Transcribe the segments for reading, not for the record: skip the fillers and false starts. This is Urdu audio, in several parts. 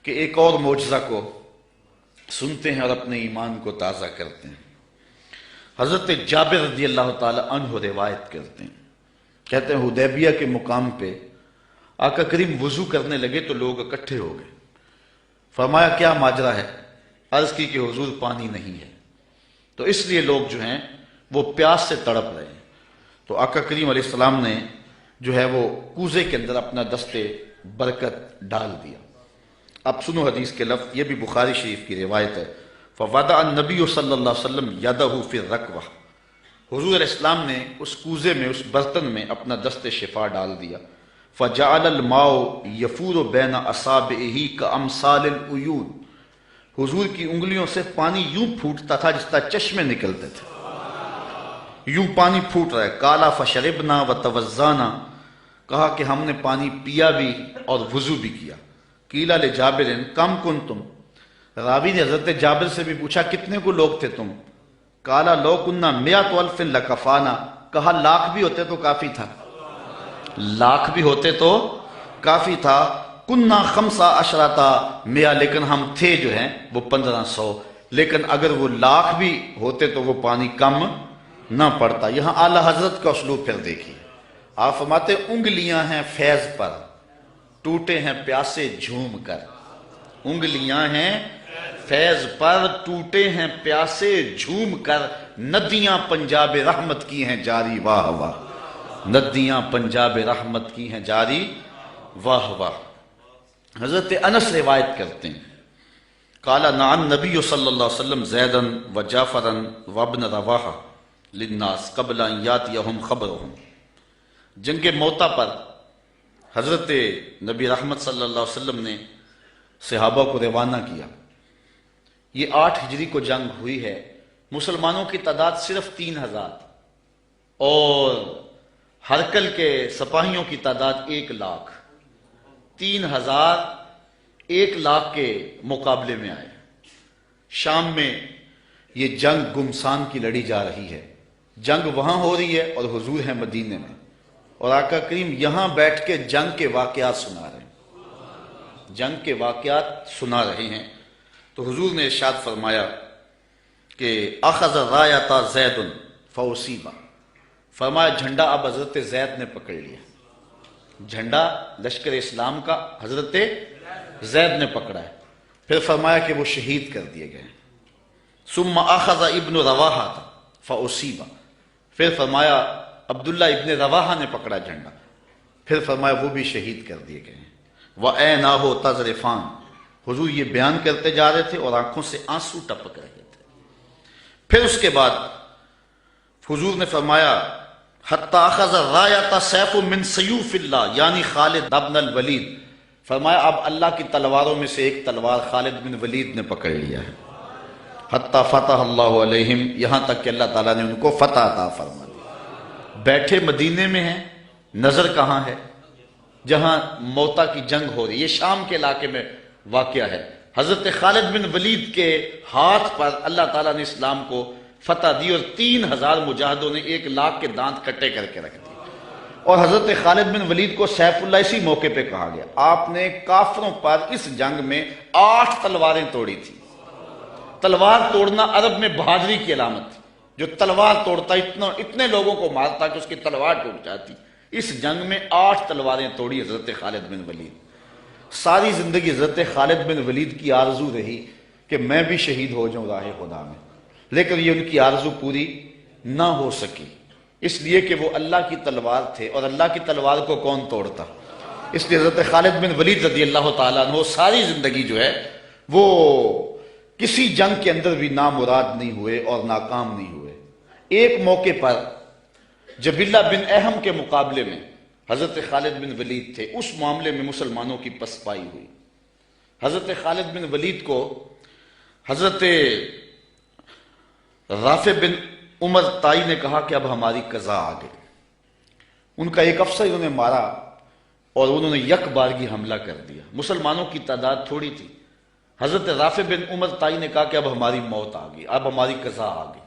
کہ ایک اور معجزہ کو سنتے ہیں اور اپنے ایمان کو تازہ کرتے ہیں۔ حضرت جابر رضی اللہ تعالی عنہ روایت کرتے ہیں، کہتے ہیں حدیبیہ کے مقام پہ آقا کریم وضو کرنے لگے تو لوگ اکٹھے ہو گئے۔ فرمایا کیا ماجرا ہے؟ عرض کی کہ حضور پانی نہیں ہے، تو اس لیے لوگ جو ہیں وہ پیاس سے تڑپ رہے ہیں۔ تو آقا کریم علیہ السلام نے جو ہے وہ کوزے کے اندر اپنا دستے برکت ڈال دیا۔ اب سنو حدیث کے لفظ، یہ بھی بخاری شریف کی روایت ہے۔ فوضع النبی صلی اللہ علیہ وسلم یدہ فی الرکوہ، حضور علیہ السلام نے اس کوزے میں، اس برتن میں اپنا دست شفا ڈال دیا۔ فجعل الماء یفور بین اصابعہ کامثال العیون، حضور کی انگلیوں سے پانی یوں پھوٹتا تھا جس طرح چشمے نکلتے تھے، یوں پانی پھوٹ رہا ہے۔ قالا فشربنا وتوضانا، کہا کہ ہم نے پانی پیا بھی اور وضو بھی کیا۔ قیل لجابر کم کنتم، راوی نے حضرت جابر سے بھی پوچھا کتنے کو لوگ تھے تم؟ قالا لو کننا مئۃ الف لکفانا، کہا لاکھ بھی ہوتے تو کافی تھا، لاکھ بھی ہوتے تو کافی تھا۔ کننا خمسہ عشرۃ مئہ، لیکن ہم تھے جو ہیں وہ 1500، لیکن اگر وہ لاکھ بھی ہوتے تو وہ پانی کم نہ پڑتا۔ یہاں اعلی حضرت کا اسلوب پھر دیکھیے، آپ فرماتے انگلیاں ہیں فیض پر، ٹوٹے ہیں پیاسے جھوم کر، انگلیاں ہیں فیض پر، ٹوٹے ہیں پیاسے جھوم کر، ندیاں پنجاب رحمت کی ہیں جاری واہ واہ، ندیاں پنجاب رحمت کی ہیں جاری واہ واہ۔ حضرت انس روایت کرتے ہیں، قال نعى النبی صلی اللہ علیہ وسلم زیدا وجعفرا وابن رواحہ للناس قبل ان یاتیہم خبرہم، جنگ موتا پر حضرت نبی رحمت صلی اللہ علیہ وسلم نے صحابہ کو روانہ کیا۔ یہ 8 ہجری کو جنگ ہوئی ہے، مسلمانوں کی تعداد صرف 3000 اور ہرکل کے سپاہیوں کی تعداد 1 لاکھ، 3000 1 لاکھ کے مقابلے میں آئے۔ شام میں یہ جنگ گمسان کی لڑی جا رہی ہے، جنگ وہاں ہو رہی ہے اور حضور ہیں مدینے میں، اور آقا کریم یہاں بیٹھ کے جنگ کے واقعات سنا رہے ہیں، جنگ کے واقعات سنا رہے ہیں۔ تو حضور نے ارشاد فرمایا کہ اخذ رایۃ زید فاصیب، فرمایا جھنڈا اب حضرت زید نے پکڑ لیا، جھنڈا لشکر اسلام کا حضرت زید نے پکڑا ہے۔ پھر فرمایا کہ وہ شہید کر دیے گئے۔ ثم اخذ ابن رواحہ فاصیب، پھر فرمایا عبداللہ ابن رواحہ نے پکڑا جھنڈا، پھر فرمایا وہ بھی شہید کر دیے گئے۔ وَعَيْنَاهُ تَذْرِفَانِ، حضور یہ بیان کرتے جا رہے تھے اور آنکھوں سے آنسو ٹپک رہے تھے۔ پھر اس کے بعد حضور نے فرمایا حَتَّى أَخَذَ الرَّایَةَ سَیْفٌ مِّن سَیُوفِ اللَّهِ، یعنی خالد بن الولید، فرمایا اب اللہ کی تلواروں میں سے ایک تلوار خالد بن ولید نے پکڑ لیا ہے۔ حَتَّى فَتَحَ اللَّهُ عَلَیْہِمْ، یہاں تک کہ اللہ تعالیٰ نے ان کو فتح عطا فرما دی۔ بیٹھے مدینے میں ہیں، نظر کہاں ہے؟ جہاں موتا کی جنگ ہو رہی ہے، یہ شام کے علاقے میں واقعہ ہے۔ حضرت خالد بن ولید کے ہاتھ پر اللہ تعالیٰ نے اسلام کو فتح دی اور 3000 مجاہدوں نے 1 لاکھ کے دانت کٹے کر کے رکھ دیے۔ اور حضرت خالد بن ولید کو سیف اللہ اسی موقع پہ کہا گیا، آپ نے کافروں پر اس جنگ میں 8 تلواریں توڑی تھی۔ تلوار توڑنا عرب میں بہادری کی علامت تھی، جو تلوار توڑتا اتنے لوگوں کو مارتا کہ اس کی تلوار ٹوٹ جاتی۔ اس جنگ میں 8 تلواریں توڑی حضرت خالد بن ولید۔ ساری زندگی حضرت خالد بن ولید کی آرزو رہی کہ میں بھی شہید ہو جاؤں راہ خدا میں، لیکن یہ ان کی آرزو پوری نہ ہو سکی، اس لیے کہ وہ اللہ کی تلوار تھے، اور اللہ کی تلوار کو کون توڑتا؟ اس لیے حضرت خالد بن ولید رضی اللہ تعالیٰ عنہ ساری زندگی جو ہے وہ کسی جنگ کے اندر بھی نامراد نہیں ہوئے اور ناکام نہیں ہوئے۔ ایک موقع پر جبلہ بن احم کے مقابلے میں حضرت خالد بن ولید تھے، اس معاملے میں مسلمانوں کی پسپائی ہوئی۔ حضرت خالد بن ولید کو حضرت رافع بن عمر طائی نے کہا کہ اب ہماری قضا آ گئی۔ ان کا ایک افسر انہوں نے مارا اور انہوں نے یک بارگی حملہ کر دیا، مسلمانوں کی تعداد تھوڑی تھی۔ حضرت رافع بن عمر طائی نے کہا کہ اب ہماری موت آ گئی، اب ہماری قضا آ گئی۔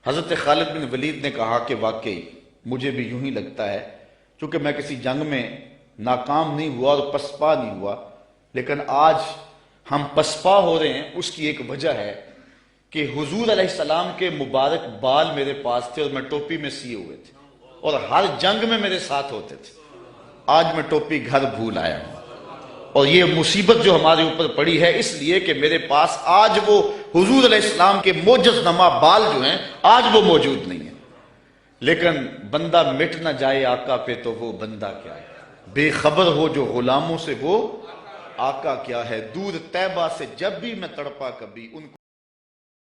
حضرت خالد بن ولید نے کہا کہ واقعی مجھے بھی یوں ہی لگتا ہے، چونکہ میں کسی جنگ میں ناکام نہیں ہوا اور پسپا نہیں ہوا، لیکن آج ہم پسپا ہو رہے ہیں، اس کی ایک وجہ ہے کہ حضور علیہ السلام کے مبارک بال میرے پاس تھے اور میں ٹوپی میں سیے ہوئے تھے اور ہر جنگ میں میرے ساتھ ہوتے تھے. آج میں ٹوپی گھر بھول آیا ہوں، اور یہ مصیبت جو ہمارے اوپر پڑی ہے اس لیے کہ میرے پاس آج وہ حضور علیہ السلام کے معجز نما بال جو ہیں آج وہ موجود نہیں ہیں. لیکن بندہ مٹ نہ جائے آقا پہ تو وہ بندہ کیا ہے، بے خبر ہو جو غلاموں سے وہ آقا کیا ہے. دور طیبہ سے جب بھی میں تڑپا کبھی ان کو